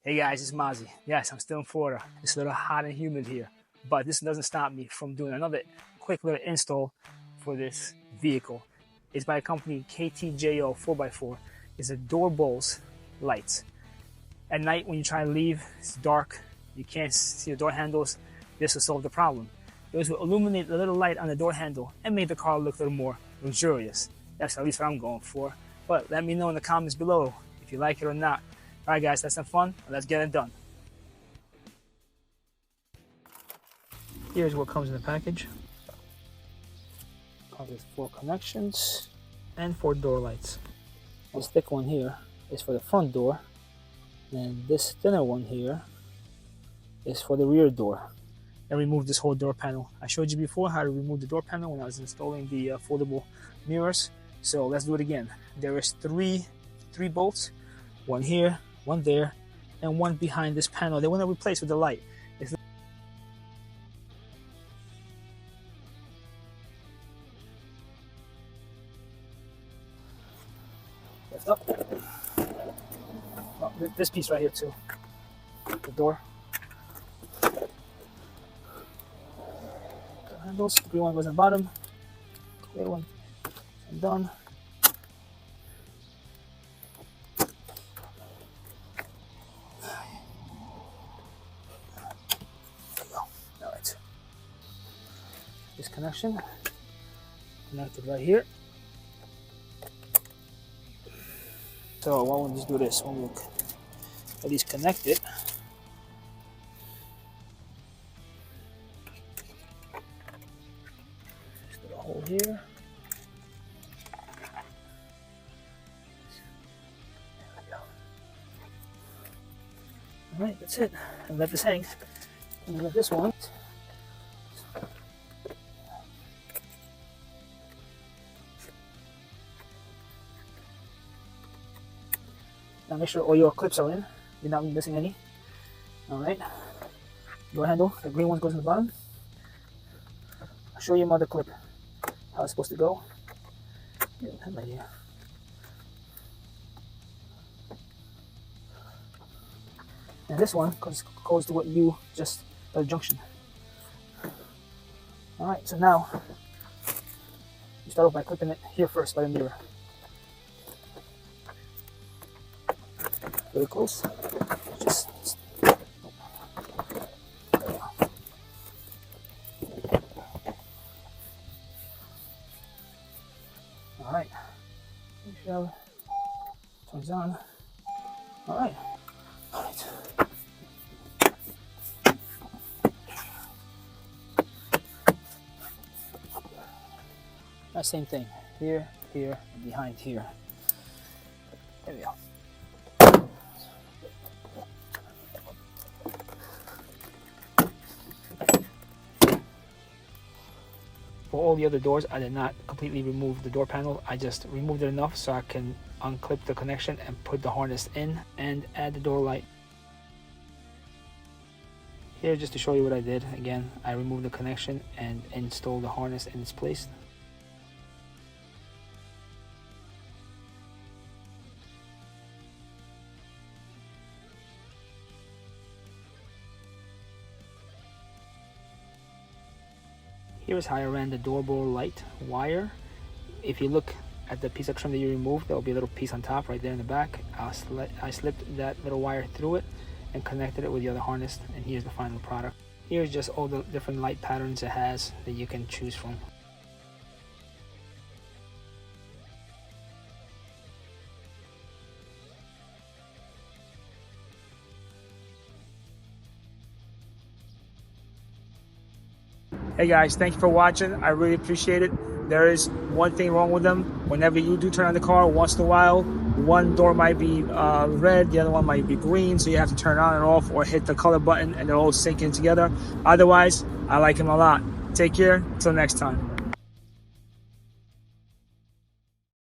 Hey guys, it's Mozzie. Yes, I'm still in Florida. It's a little hot and humid here, but this doesn't stop me from doing another quick little install for this vehicle. It's by a company KTJO4X4. It's a door bolts lights. At night when you try to leave, it's dark, you can't see the door handles. This will solve the problem. This will illuminate the little light on the door handle and make the car look a little more luxurious. That's at least what I'm going for. But let me know in the comments below if you like it or not. All right, guys, that's some fun. Let's get it done. Here's what comes in the package. Comes with 4 connections and 4 door lights. This thick one here is for the front door, and this thinner one here is for the rear door. And remove this whole door panel. I showed you before how to remove the door panel when I was installing the foldable mirrors. So let's do it again. There is three bolts, one here, one there, and one behind this panel. They want to replace with the light. Lift up. Oh, this piece right here too. The door. Handles. The green one goes on the bottom. Clear one. I'm done. This connection connected right here. So why don't we just do this? When we at least connect it. Just put a hole here. There we go. All right, that's it. And let this hang. And let this one. Now make sure all your clips are in. You're not missing any. Alright. Door handle, the green one goes in the bottom. I'll show you my other clip. How it's supposed to go. Yeah, right here. And this one goes to what you just the junction. Alright, so now you start off by clipping it here first by the mirror. Very close. Just all right. Make sure it turns on. All right. All right. That same thing. Here, here, and behind here. There we go. For all the other doors, I did not completely remove the door panel. I just removed it enough so I can unclip the connection and put the harness in and add the door light. Here, just to show you what I did, again, I removed the connection and installed the harness in its place. Here's how I ran the doorbell light wire. If you look at the piece of trim that you removed, there will be a little piece on top right there in the back. I slipped that little wire through it and connected it with the other harness, and here's the final product. Here's just all the different light patterns it has that you can choose from. Hey guys, thank you for watching. I really appreciate it. There is one thing wrong with them. Whenever you do turn on the car, once in a while, one door might be red, the other one might be green, so you have to turn on and off or hit the color button and they're all syncing together. Otherwise, I like them a lot. Take care. Till next time.